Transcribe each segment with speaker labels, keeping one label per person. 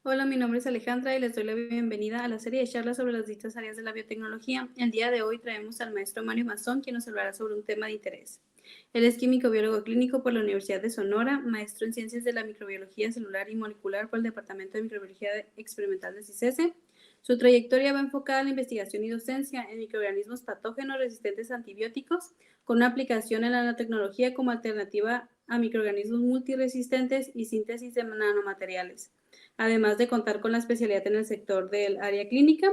Speaker 1: Hola, mi nombre es Alejandra y les doy la bienvenida a la serie de charlas sobre las distintas áreas de la biotecnología. El día de hoy traemos al maestro Mario Mazón, quien nos hablará sobre un tema de interés. Él es químico biólogo clínico por la Universidad de Sonora, maestro en ciencias de la microbiología celular y molecular por el Departamento de Microbiología Experimental de CICESE. Su trayectoria va enfocada en la investigación y docencia en microorganismos patógenos resistentes a antibióticos, con una aplicación en la nanotecnología como alternativa a microorganismos multiresistentes y síntesis de nanomateriales, además de contar con la especialidad en el sector del área clínica.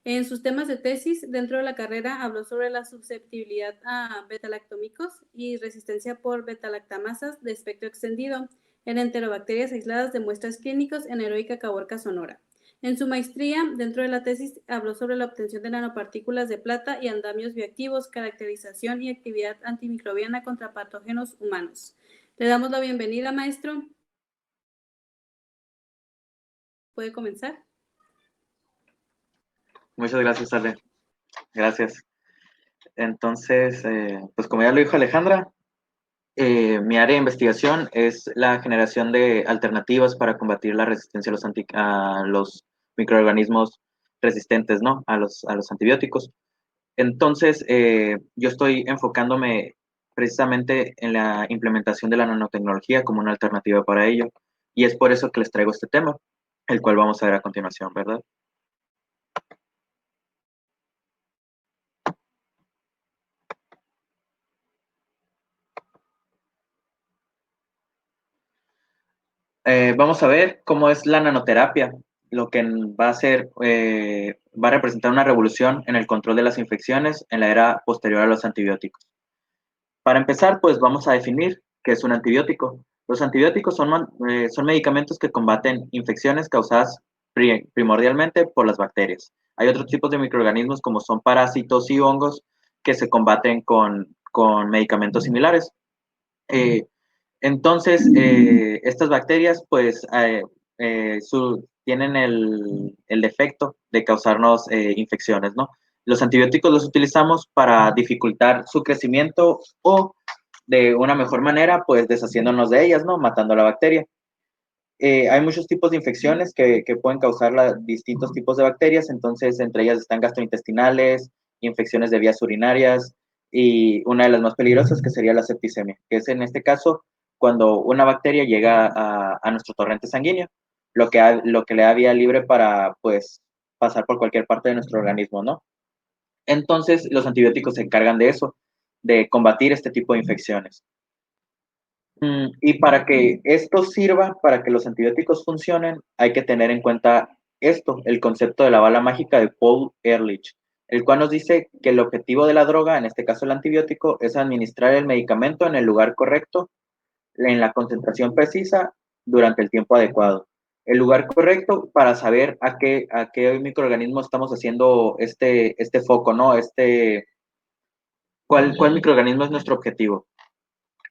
Speaker 1: En sus temas de tesis dentro de la carrera habló sobre la susceptibilidad a betalactómicos y resistencia por betalactamasas de espectro extendido en enterobacterias aisladas de muestras clínicas en Heroica Caborca, Sonora. En su maestría, dentro de la tesis, habló sobre la obtención de nanopartículas de plata y andamios bioactivos, caracterización y actividad antimicrobiana contra patógenos humanos. Le damos la bienvenida, maestro. ¿Puede comenzar?
Speaker 2: Muchas gracias, Ale. Gracias. Entonces, pues como ya lo dijo Alejandra, mi área de investigación es la generación de alternativas para combatir la resistencia a los microorganismos resistentes, ¿no? A los antibióticos. Entonces, yo estoy enfocándome precisamente en la implementación de la nanotecnología como una alternativa para ello. Y es por eso que les traigo este tema, el cual vamos a ver a continuación, ¿verdad? Vamos a ver cómo es la nanoterapia, lo que va a hacer, va a representar una revolución en el control de las infecciones en la era posterior a los antibióticos. Para empezar, pues vamos a definir qué es un antibiótico. Los antibióticos son medicamentos que combaten infecciones causadas primordialmente por las bacterias. Hay otros tipos de microorganismos como son parásitos y hongos que se combaten con medicamentos similares. Eh, entonces, estas bacterias, pues, tienen el defecto de causarnos infecciones, ¿no? Los antibióticos los utilizamos para dificultar su crecimiento o, de una mejor manera, pues, deshaciéndonos de ellas, ¿no? Matando a la bacteria. Hay muchos tipos de infecciones que pueden causar distintos tipos de bacterias, entonces, entre ellas están gastrointestinales, infecciones de vías urinarias y una de las más peligrosas que sería la septicemia, que es en este caso cuando una bacteria llega a nuestro torrente sanguíneo, lo que le da vía libre para, pues, pasar por cualquier parte de nuestro organismo, ¿no? Entonces, los antibióticos se encargan de eso, de combatir este tipo de infecciones. Y para que esto sirva, para que los antibióticos funcionen, hay que tener en cuenta esto, el concepto de la bala mágica de Paul Ehrlich, el cual nos dice que el objetivo de la droga, en este caso el antibiótico, es administrar el medicamento en el lugar correcto, en la concentración precisa, durante el tiempo adecuado. El lugar correcto para saber a qué microorganismo estamos haciendo este foco, ¿no? ¿Cuál microorganismo es nuestro objetivo?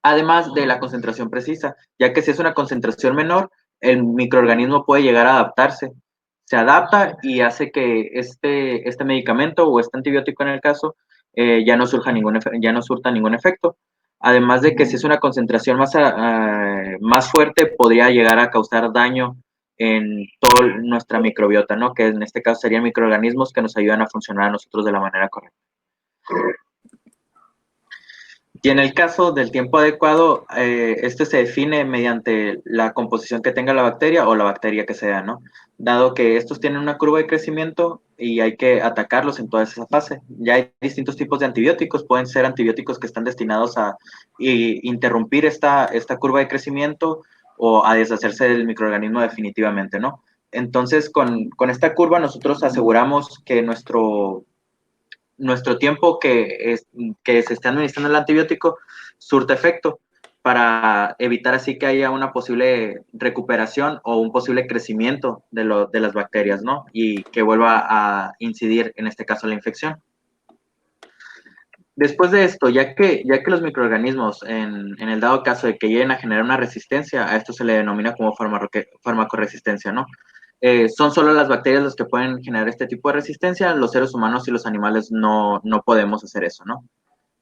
Speaker 2: Además de la concentración precisa, ya que si es una concentración menor, el microorganismo puede llegar a adaptarse. Se adapta y hace que este medicamento o este antibiótico en el caso ya no ya no surta ningún efecto. Además de que si es una concentración más fuerte, podría llegar a causar daño en toda nuestra microbiota, ¿no? Que en este caso serían microorganismos que nos ayudan a funcionar a nosotros de la manera correcta. Y en el caso del tiempo adecuado, este se define mediante la composición que tenga la bacteria o la bacteria que sea, ¿no? Dado que estos tienen una curva de crecimiento y hay que atacarlos en toda esa fase. Ya hay distintos tipos de antibióticos, pueden ser antibióticos que están destinados a interrumpir esta curva de crecimiento o a deshacerse del microorganismo definitivamente, ¿no? Entonces, con esta curva nosotros aseguramos que nuestro tiempo que se esté administrando el antibiótico surte efecto para evitar así que haya una posible recuperación o un posible crecimiento de las bacterias, ¿no? Y que vuelva a incidir, en este caso, la infección. Después de esto, ya que los microorganismos, en el dado caso de que lleguen a generar una resistencia, a esto se le denomina como farmacoresistencia, ¿no? Son solo las bacterias las que pueden generar este tipo de resistencia, los seres humanos y los animales no podemos hacer eso, ¿no?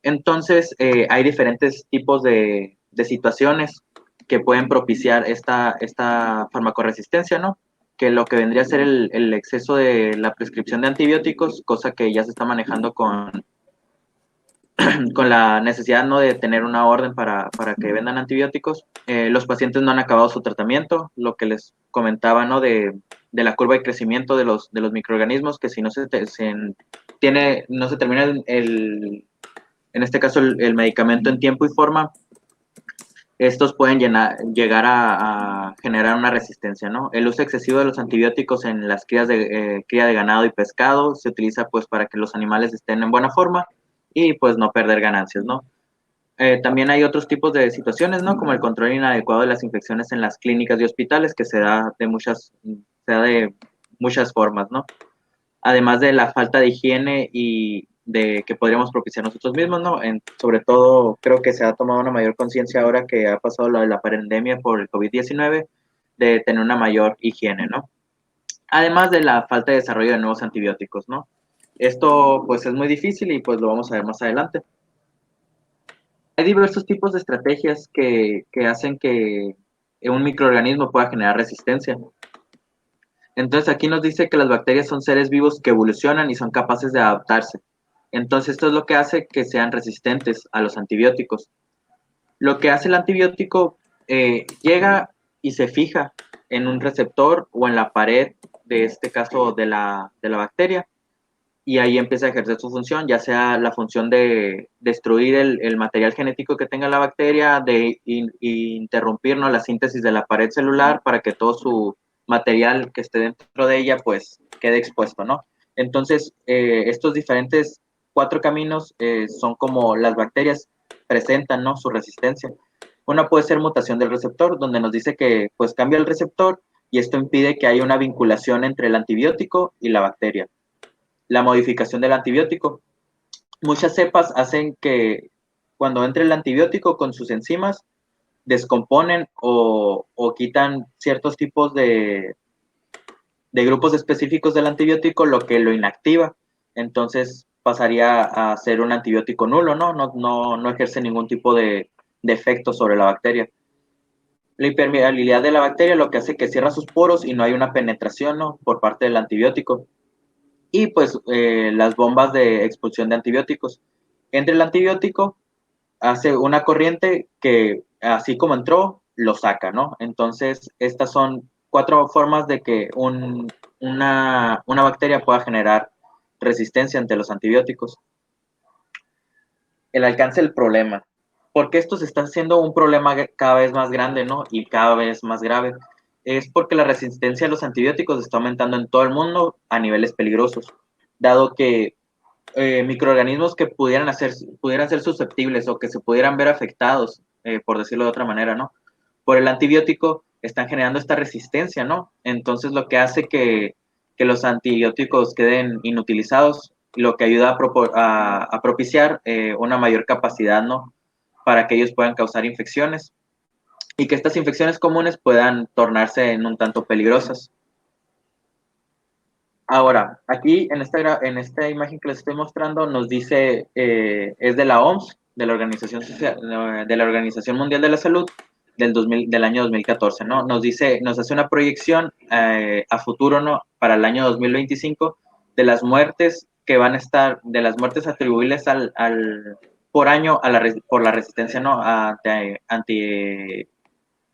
Speaker 2: Entonces, hay diferentes tipos de situaciones que pueden propiciar esta farmacoresistencia, ¿no? que lo que vendría a ser el exceso de la prescripción de antibióticos, cosa que ya se está manejando con la necesidad, ¿no?, de tener una orden para que vendan antibióticos. Los pacientes no han acabado su tratamiento, lo que les comentaba, ¿no?, de la curva de crecimiento de los microorganismos, que si no no se termina en este caso el medicamento en tiempo y forma, estos pueden llegar a generar una resistencia, ¿no? El uso excesivo de los antibióticos en las cría de ganado y pescado se utiliza pues para que los animales estén en buena forma y pues no perder ganancias, ¿no? También hay otros tipos de situaciones, ¿no? Como el control inadecuado de las infecciones en las clínicas y hospitales, que se da de muchas formas, ¿no? Además de la falta de higiene y de que podríamos propiciar nosotros mismos, ¿no? Sobre todo, creo que se ha tomado una mayor conciencia ahora que ha pasado la pandemia por el COVID-19, de tener una mayor higiene, ¿no? Además de la falta de desarrollo de nuevos antibióticos, ¿no? Esto, pues, es muy difícil y, pues, lo vamos a ver más adelante. Hay diversos tipos de estrategias que hacen que un microorganismo pueda generar resistencia. Entonces aquí nos dice que las bacterias son seres vivos que evolucionan y son capaces de adaptarse. Entonces esto es lo que hace que sean resistentes a los antibióticos. Lo que hace el antibiótico, llega y se fija en un receptor o en la pared, de este caso de la bacteria, y ahí empieza a ejercer su función, ya sea la función de destruir el material genético que tenga la bacteria, de interrumpir, ¿no?, la síntesis de la pared celular para que todo su material que esté dentro de ella pues quede expuesto, ¿no? Entonces, estos diferentes 4 caminos son como las bacterias presentan, ¿no?, su resistencia. Una puede ser mutación del receptor, donde nos dice que pues cambia el receptor y esto impide que haya una vinculación entre el antibiótico y la bacteria. La modificación del antibiótico. Muchas cepas hacen que cuando entre el antibiótico con sus enzimas, descomponen o quitan ciertos tipos de grupos específicos del antibiótico, lo que lo inactiva. Entonces pasaría a ser un antibiótico nulo, ¿no? No ejerce ningún tipo de efecto sobre la bacteria. La impermeabilidad de la bacteria lo que hace que cierra sus poros y no hay una penetración, ¿no?, por parte del antibiótico. Y pues las bombas de expulsión de antibióticos. Entra el antibiótico, hace una corriente que así como entró, lo saca, ¿no? Entonces, estas son 4 formas de que una bacteria pueda generar resistencia ante los antibióticos. El alcance del problema. Porque esto se está haciendo un problema cada vez más grande, ¿no? Y cada vez más grave. Es porque la resistencia a los antibióticos está aumentando en todo el mundo a niveles peligrosos, dado que microorganismos que pudieran ser susceptibles o que se pudieran ver afectados, por decirlo de otra manera, ¿no?, por el antibiótico, están generando esta resistencia, ¿no? Entonces lo que hace que los antibióticos queden inutilizados, lo que ayuda a propiciar una mayor capacidad, ¿no?, para que ellos puedan causar infecciones y que estas infecciones comunes puedan tornarse en un tanto peligrosas. Ahora, aquí en esta imagen que les estoy mostrando nos dice, es de la OMS, de la Organización Mundial de la Salud, del año 2014, ¿no? Nos hace una proyección a futuro, ¿no?, para el año 2025, de las muertes que van a estar, de las muertes atribuibles por año por la resistencia, ¿no?, anti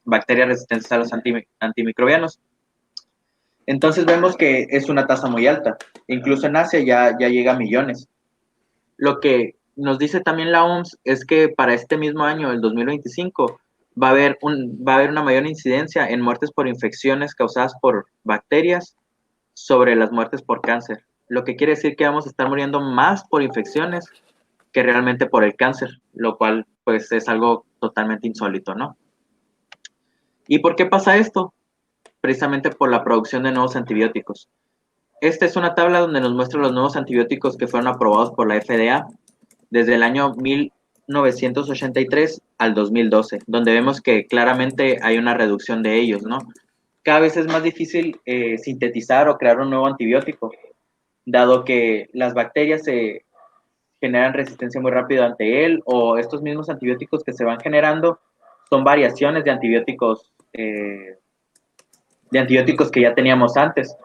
Speaker 2: bacterias resistentes a los antimicrobianos. Entonces vemos que es una tasa muy alta. Incluso en Asia ya llega a millones. Lo que nos dice también la OMS es que para este mismo año, el 2025, va a haber una mayor incidencia en muertes por infecciones causadas por bacterias sobre las muertes por cáncer. Lo que quiere decir que vamos a estar muriendo más por infecciones que realmente por el cáncer, lo cual pues es algo totalmente insólito, ¿no? ¿Y por qué pasa esto? Precisamente por la producción de nuevos antibióticos. Esta es una tabla donde nos muestra los nuevos antibióticos que fueron aprobados por la FDA desde el año 1983 al 2012, donde vemos que claramente hay una reducción de ellos, ¿no? Cada vez es más difícil sintetizar o crear un nuevo antibiótico, dado que las bacterias se generan resistencia muy rápido ante él, o estos mismos antibióticos que se van generando son variaciones de antibióticos antibióticos que ya teníamos antes.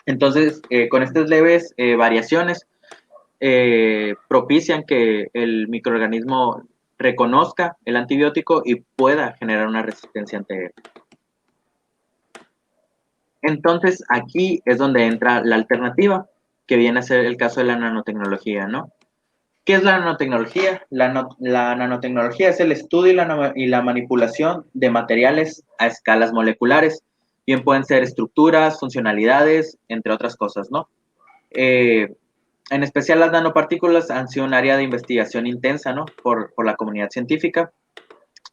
Speaker 2: Entonces, con estas leves variaciones, propician que el microorganismo reconozca el antibiótico y pueda generar una resistencia ante él. Entonces, aquí es donde entra la alternativa, que viene a ser el caso de la nanotecnología, ¿no? ¿Qué es la nanotecnología? La nanotecnología es el estudio y la manipulación de materiales a escalas moleculares. Bien pueden ser estructuras, funcionalidades, entre otras cosas, ¿no? En especial las nanopartículas han sido un área de investigación intensa, ¿no? Por la comunidad científica.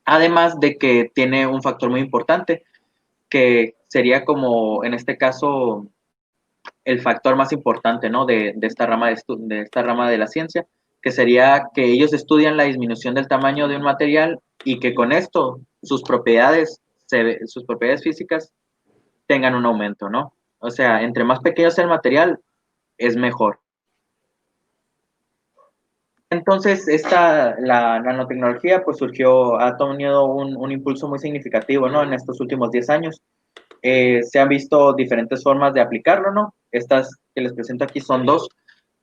Speaker 2: Además de que tiene un factor muy importante, que sería como, en este caso, el factor más importante, ¿no? De esta rama de la ciencia, que sería que ellos estudian la disminución del tamaño de un material y que con esto sus sus propiedades físicas tengan un aumento, ¿no? O sea, entre más pequeño sea el material, es mejor. Entonces, la nanotecnología, pues surgió, ha tenido un impulso muy significativo, ¿no? En estos últimos 10 años. Se han visto diferentes formas de aplicarlo, ¿no? Estas que les presento aquí son dos,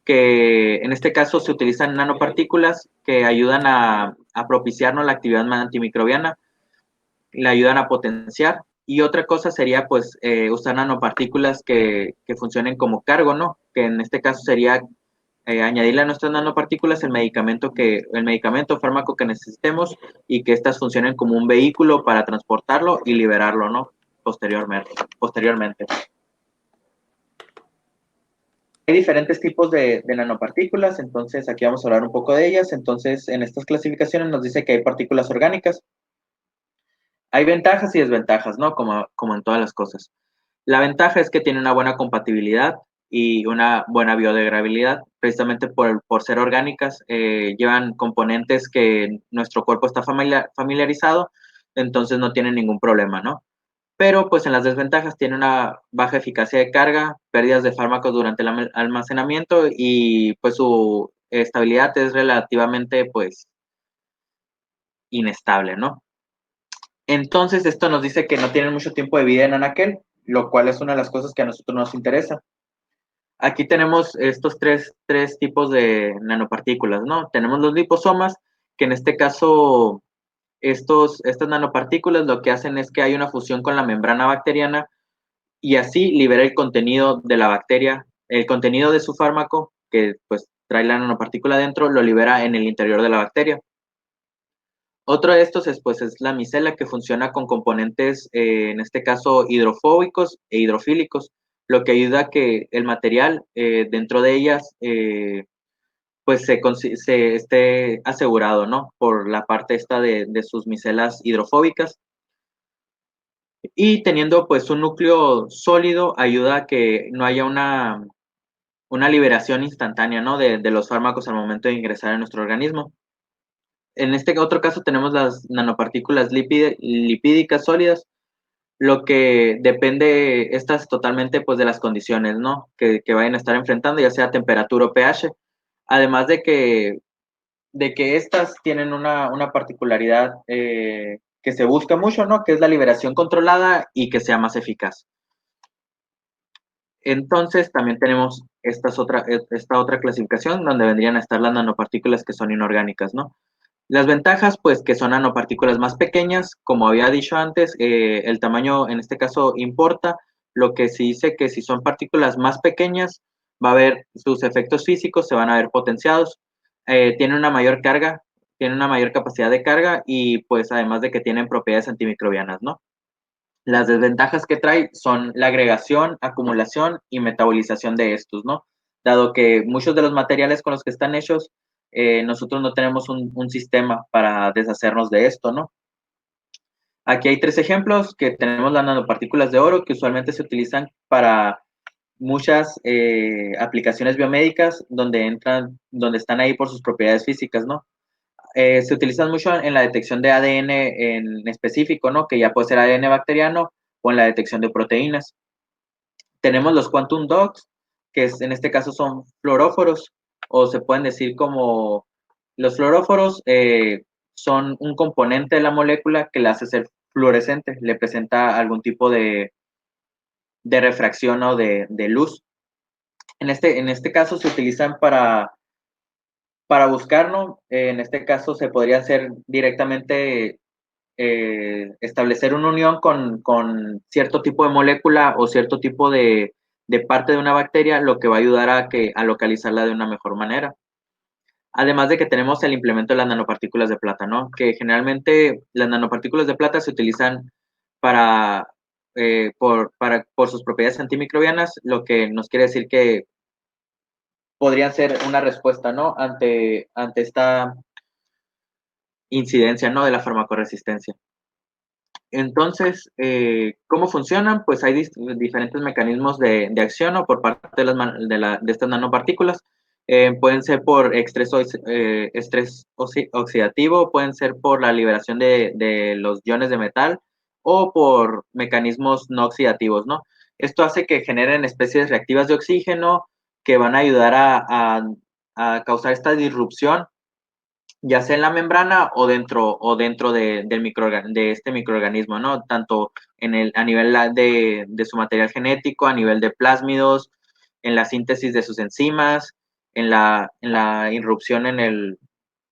Speaker 2: que en este caso se utilizan nanopartículas que ayudan a propiciarnos la actividad antimicrobiana, la ayudan a potenciar. Y otra cosa sería, pues, usar nanopartículas que funcionen como cargo, ¿no? Que en este caso sería añadirle a nuestras nanopartículas el medicamento o fármaco que necesitemos y que éstas funcionen como un vehículo para transportarlo y liberarlo, ¿no? Posteriormente. Hay diferentes tipos de nanopartículas, entonces aquí vamos a hablar un poco de ellas. Entonces, en estas clasificaciones nos dice que hay partículas orgánicas. Hay ventajas y desventajas, ¿no? Como en todas las cosas. La ventaja es que tiene una buena compatibilidad y una buena biodegradabilidad, precisamente por ser orgánicas, llevan componentes que nuestro cuerpo está familiarizado, entonces no tienen ningún problema, ¿no? Pero pues en las desventajas tiene una baja eficacia de carga, pérdidas de fármacos durante el almacenamiento y pues su estabilidad es relativamente pues inestable, ¿no? Entonces esto nos dice que no tienen mucho tiempo de vida en anaquel, lo cual es una de las cosas que a nosotros nos interesa. Aquí tenemos estos tres tipos de nanopartículas, ¿no? Tenemos los liposomas, que en este caso estas nanopartículas lo que hacen es que hay una fusión con la membrana bacteriana y así libera el contenido de la bacteria, el contenido de su fármaco, que pues trae la nanopartícula dentro, lo libera en el interior de la bacteria. Otro de estos pues, es la micela, que funciona con componentes, en este caso, hidrofóbicos e hidrofílicos, lo que ayuda a que el material dentro de ellas pues se esté asegurado, ¿no? Por la parte esta de sus micelas hidrofóbicas. Y teniendo pues un núcleo sólido ayuda a que no haya una liberación instantánea, ¿no? De los fármacos al momento de ingresar a nuestro organismo. En este otro caso tenemos las nanopartículas lipídicas sólidas, lo que depende, estas totalmente pues de las condiciones, ¿no? Que vayan a estar enfrentando, ya sea temperatura o pH. Además de que estas tienen una particularidad que se busca mucho, ¿no? Que es la liberación controlada y que sea más eficaz. Entonces, también tenemos esta otra clasificación donde vendrían a estar las nanopartículas que son inorgánicas, ¿no? Las ventajas, pues, que son nanopartículas más pequeñas, como había dicho antes, el tamaño en este caso importa, lo que se dice que si son partículas más pequeñas, va a haber sus efectos físicos, se van a ver potenciados, tiene una mayor carga, tiene una mayor capacidad de carga y pues además de que tienen propiedades antimicrobianas, ¿no? Las desventajas que trae son la agregación, acumulación y metabolización de estos, ¿no? Dado que muchos de los materiales con los que están hechos, nosotros no tenemos un sistema para deshacernos de esto, ¿no? Aquí hay 3 ejemplos, que tenemos las nanopartículas de oro, que usualmente se utilizan para muchas aplicaciones biomédicas donde están ahí por sus propiedades físicas, ¿no? Se utilizan mucho en la detección de ADN en específico, ¿no? Que ya puede ser ADN bacteriano o en la detección de proteínas. Tenemos los quantum dots, en este caso son fluoróforos, o se pueden decir como los fluoróforos son un componente de la molécula que la hace ser fluorescente, le presenta algún tipo de refracción o de luz. En este caso se utilizan para buscar, ¿no? En este caso se podría hacer directamente establecer una unión con cierto tipo de molécula o cierto tipo de parte de una bacteria, lo que va a ayudar a localizarla de una mejor manera. Además de que tenemos el implemento de las nanopartículas de plata, ¿no? Que generalmente las nanopartículas de plata se utilizan para, por sus propiedades antimicrobianas, lo que nos quiere decir que podrían ser una respuesta, ¿no? Ante esta incidencia, ¿no? De la farmacoresistencia. Entonces, ¿cómo funcionan? Pues hay diferentes mecanismos de acción o por parte de estas nanopartículas. Pueden ser por estrés oxidativo, pueden ser por la liberación de los iones de metal o por mecanismos no oxidativos, ¿no? Esto hace que generen especies reactivas de oxígeno que van a ayudar a causar esta disrupción ya sea en la membrana o dentro de este microorganismo, ¿no? Tanto a nivel de su material genético, a nivel de plásmidos, en la síntesis de sus enzimas, en la irrupción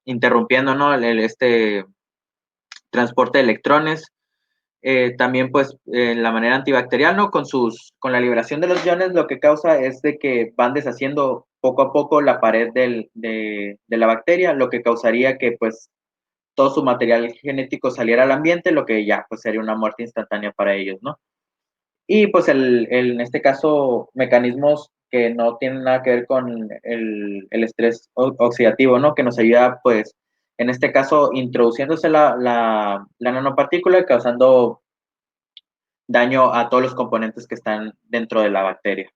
Speaker 2: interrumpiendo, ¿no? Este transporte de electrones. También, pues, la manera antibacterial, ¿no? Con la liberación de los iones, lo que causa es de que van deshaciendo poco a poco la pared de la bacteria, lo que causaría que, pues, todo su material genético saliera al ambiente, lo que ya, pues, sería una muerte instantánea para ellos, ¿no? Y, pues, en este caso, mecanismos que no tienen nada que ver con el estrés oxidativo, ¿no? Que nos ayuda, pues, en este caso, introduciéndose la nanopartícula y causando daño a todos los componentes que están dentro de la bacteria.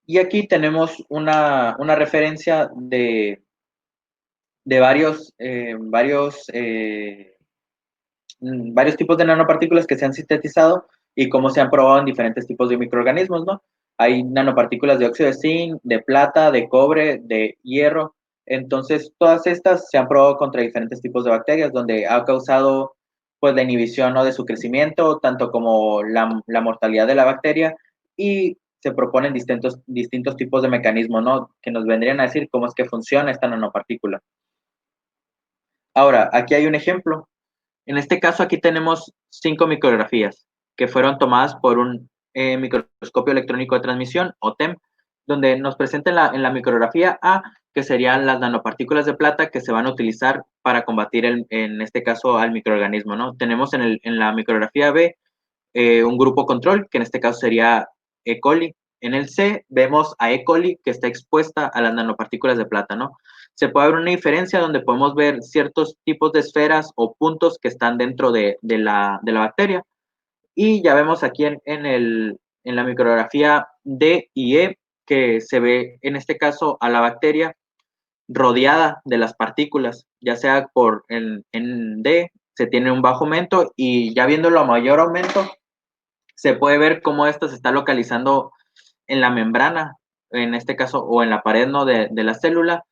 Speaker 2: Y aquí tenemos una referencia de varios tipos de nanopartículas que se han sintetizado y cómo se han probado en diferentes tipos de microorganismos, ¿no? Hay nanopartículas de óxido de zinc, de plata, de cobre, de hierro. Entonces, todas estas se han probado contra diferentes tipos de bacterias, donde ha causado pues la inhibición, ¿no? De su crecimiento, tanto como la mortalidad de la bacteria, y se proponen distintos tipos de mecanismos, ¿no? Que nos vendrían a decir cómo es que funciona esta nanopartícula. Ahora, aquí hay un ejemplo. En este caso, aquí tenemos 5 micrografías que fueron tomadas por un microscopio electrónico de transmisión, o TEM, donde nos presenta en la micrografía A, que serían las nanopartículas de plata que se van a utilizar para combatir, en este caso, al microorganismo, ¿no? Tenemos en la micrografía B un grupo control, que en este caso sería E. coli. En el C vemos a E. coli que está expuesta a las nanopartículas de plata, ¿no? Se puede ver una diferencia donde podemos ver ciertos tipos de esferas o puntos que están dentro de la bacteria. Y ya vemos aquí en la micrografía D y E que se ve en este caso a la bacteria rodeada de las partículas, ya sea en D se tiene un bajo aumento y ya viéndolo a mayor aumento se puede ver cómo esta se está localizando en la membrana, en este caso, o en la pared, ¿no? de la célula,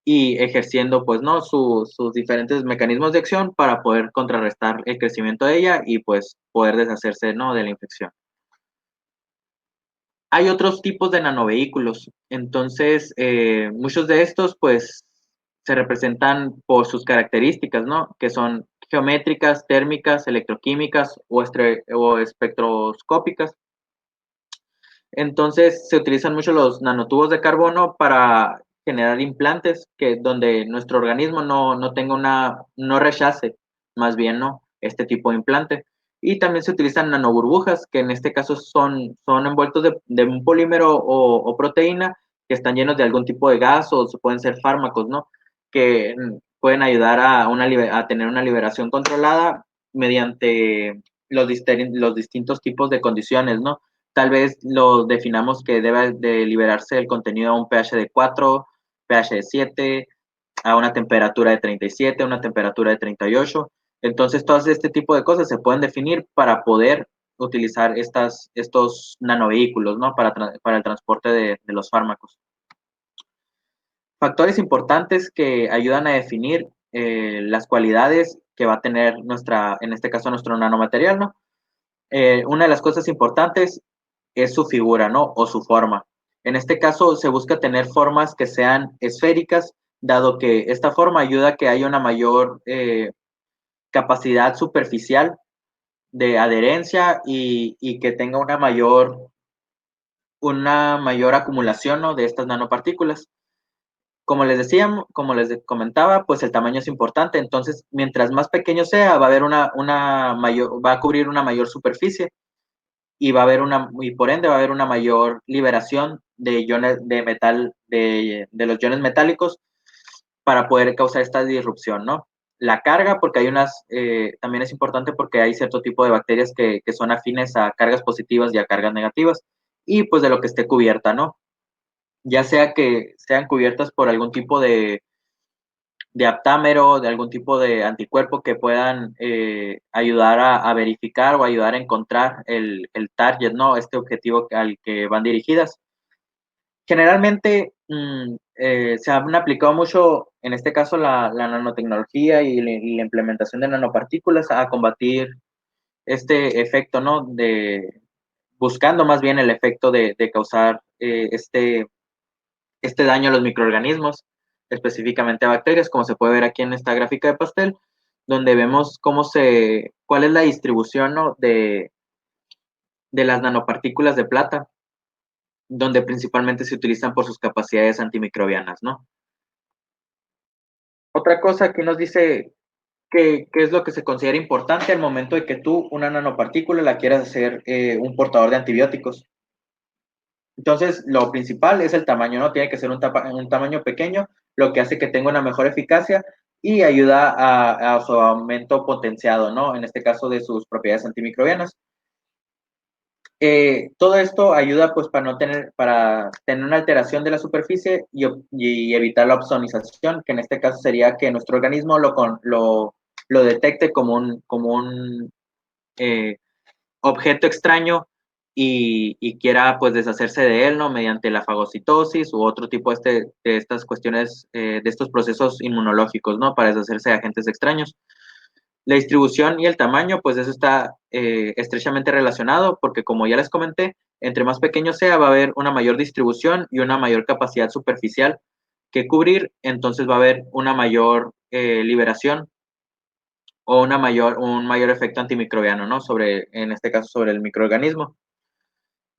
Speaker 2: y ejerciendo, pues, ¿no? Sus diferentes mecanismos de acción para poder contrarrestar el crecimiento de ella y, pues, poder deshacerse, ¿no? De la infección. Hay otros tipos de nanovehículos, entonces, muchos de estos, pues, se representan por sus características, ¿no? Que son geométricas, térmicas, electroquímicas o espectroscópicas. Entonces se utilizan mucho los nanotubos de carbono para generar implantes donde nuestro organismo no tenga no rechace, más bien, ¿no? Este tipo de implante. Y también se utilizan nanoburbujas, que en este caso son envueltos de un polímero o proteína que están llenos de algún tipo de gas o pueden ser fármacos, ¿no? Que pueden ayudar a tener una liberación controlada mediante los distintos tipos de condiciones, ¿no? Tal vez lo definamos que debe de liberarse el contenido a un pH de 4, pH de 7, a una temperatura de 37, a una temperatura de 38. Entonces, todo este tipo de cosas se pueden definir para poder utilizar estos nanovehículos, ¿no? Para el transporte de los fármacos. Factores importantes que ayudan a definir las cualidades que va a tener en este caso, nuestro nanomaterial, ¿no? Una de las cosas importantes es su figura, ¿no? O su forma. En este caso se busca tener formas que sean esféricas, dado que esta forma ayuda a que haya una mayor capacidad superficial de adherencia y que tenga una mayor acumulación, ¿no? De estas nanopartículas. Como les decía, como les comentaba, pues el tamaño es importante. Entonces, mientras más pequeño sea, va a haber una mayor, va a cubrir una mayor superficie y va a haber y por ende va a haber una mayor liberación de iones de metal, de los iones metálicos para poder causar esta disrupción, ¿no? La carga, porque hay también es importante porque hay cierto tipo de bacterias que son afines a cargas positivas y a cargas negativas, y pues de lo que esté cubierta, ¿no? Ya sea que sean cubiertas por algún tipo de aptámero, de algún tipo de anticuerpo que puedan ayudar a verificar o ayudar a encontrar el target, ¿no? Este objetivo al que van dirigidas. Generalmente se han aplicado mucho, en este caso, la nanotecnología y la implementación de nanopartículas a combatir este efecto, ¿no? Buscando más bien el efecto de causar este daño a los microorganismos, específicamente a bacterias, como se puede ver aquí en esta gráfica de pastel, donde vemos cuál es la distribución, ¿no? de las nanopartículas de plata, donde principalmente se utilizan por sus capacidades antimicrobianas, ¿no? Otra cosa que nos dice qué es lo que se considera importante al momento de que tú, una nanopartícula, la quieras hacer un portador de antibióticos. Entonces, lo principal es el tamaño, ¿no? Tiene que ser un tamaño pequeño, lo que hace que tenga una mejor eficacia y ayuda a su aumento potenciado, ¿no? En este caso de sus propiedades antimicrobianas. Todo esto ayuda pues para tener una alteración de la superficie y evitar la ozonización, que en este caso sería que nuestro organismo lo detecte como un eh, objeto extraño y quiera pues deshacerse de él, ¿no? Mediante la fagocitosis u otro tipo de estas cuestiones, de estos procesos inmunológicos, ¿no? Para deshacerse de agentes extraños. La distribución y el tamaño, pues eso está estrechamente relacionado porque como ya les comenté, entre más pequeño sea, va a haber una mayor distribución y una mayor capacidad superficial que cubrir, entonces va a haber una mayor liberación o un mayor efecto antimicrobiano, ¿no? En este caso, sobre el microorganismo.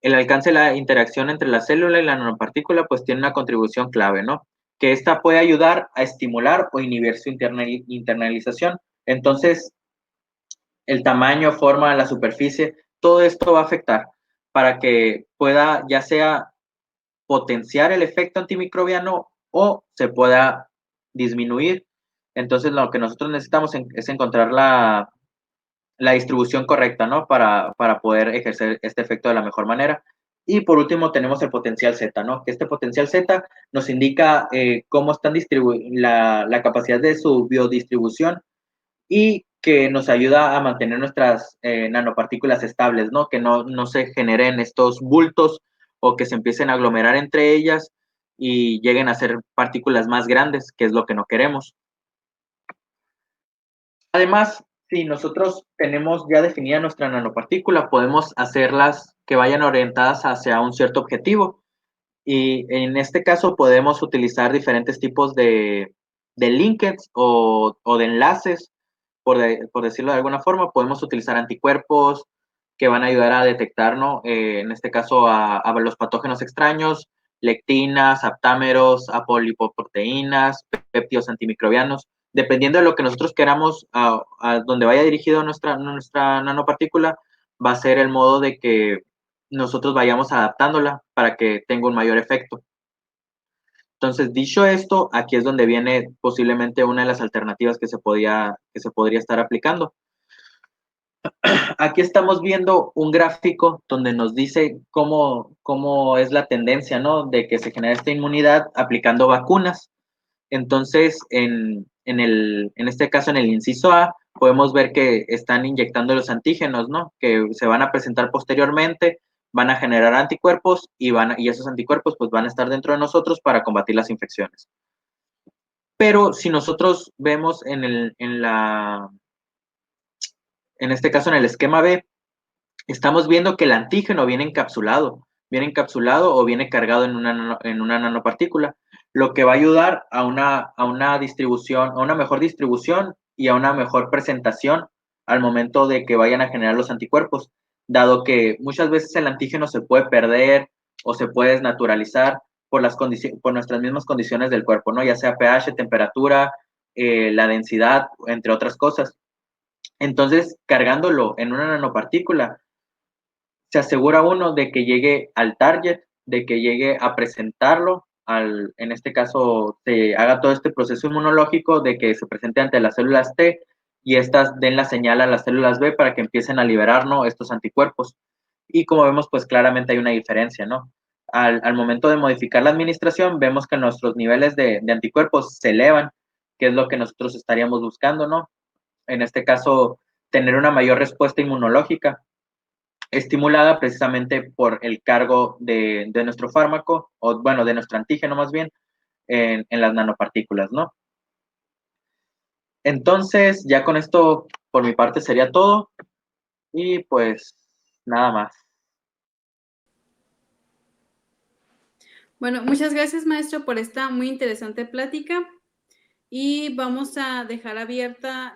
Speaker 2: El alcance de la interacción entre la célula y la nanopartícula, pues tiene una contribución clave, ¿no? Que esta puede ayudar a estimular o inhibir su internalización. Entonces, el tamaño, forma, la superficie, todo esto va a afectar para que pueda ya sea potenciar el efecto antimicrobiano o se pueda disminuir. Entonces, lo que nosotros necesitamos es encontrar la distribución correcta, ¿no? Para poder ejercer este efecto de la mejor manera. Y por último tenemos el potencial Z, ¿no? Que este potencial Z nos indica cómo están la capacidad de su biodistribución y que nos ayuda a mantener nuestras nanopartículas estables, ¿no? Que no se generen estos bultos o que se empiecen a aglomerar entre ellas y lleguen a ser partículas más grandes, que es lo que no queremos. Además, si nosotros tenemos ya definida nuestra nanopartícula, podemos hacerlas que vayan orientadas hacia un cierto objetivo. Y en este caso podemos utilizar diferentes tipos de linkeds o de enlaces, por decirlo de alguna forma. Podemos utilizar anticuerpos que van a ayudar a detectar, ¿no? En este caso, a los patógenos extraños, lectinas, aptámeros, apolipoproteínas, péptidos antimicrobianos. Dependiendo de lo que nosotros queramos, a donde vaya dirigido nuestra nanopartícula, va a ser el modo de que nosotros vayamos adaptándola para que tenga un mayor efecto. Entonces, dicho esto, aquí es donde viene posiblemente una de las alternativas que se podría estar aplicando. Aquí estamos viendo un gráfico donde nos dice cómo es la tendencia, ¿no? De que se genera esta inmunidad aplicando vacunas. Entonces, en este caso, en el inciso A, podemos ver que están inyectando los antígenos, ¿no? Que se van a presentar posteriormente, van a generar anticuerpos y esos anticuerpos pues van a estar dentro de nosotros para combatir las infecciones. Pero si nosotros vemos en este caso en el esquema B, estamos viendo que el antígeno viene encapsulado o viene cargado en una nanopartícula, lo que va a ayudar a una distribución, a una mejor distribución y a una mejor presentación al momento de que vayan a generar los anticuerpos, dado que muchas veces el antígeno se puede perder o se puede desnaturalizar por nuestras mismas condiciones del cuerpo, ¿no? Ya sea pH, temperatura, la densidad, entre otras cosas. Entonces, cargándolo en una nanopartícula, se asegura uno de que llegue al target, de que llegue a presentarlo, en este caso, se haga todo este proceso inmunológico de que se presente ante las células T y estas den la señal a las células B para que empiecen a liberar, ¿no?, estos anticuerpos. Y como vemos, pues claramente hay una diferencia, ¿no? Al momento de modificar la administración, vemos que nuestros niveles de anticuerpos se elevan, que es lo que nosotros estaríamos buscando, ¿no? En este caso, tener una mayor respuesta inmunológica estimulada precisamente por el cargo de nuestro fármaco, o bueno, de nuestro antígeno más bien, en las nanopartículas, ¿no? Entonces, ya con esto, por mi parte, sería todo. Y pues, nada más.
Speaker 1: Bueno, muchas gracias, maestro, por esta muy interesante plática. Y vamos a dejar abierta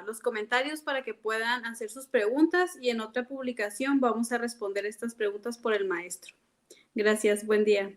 Speaker 1: los comentarios para que puedan hacer sus preguntas y en otra publicación vamos a responder estas preguntas por el maestro. Gracias, buen día.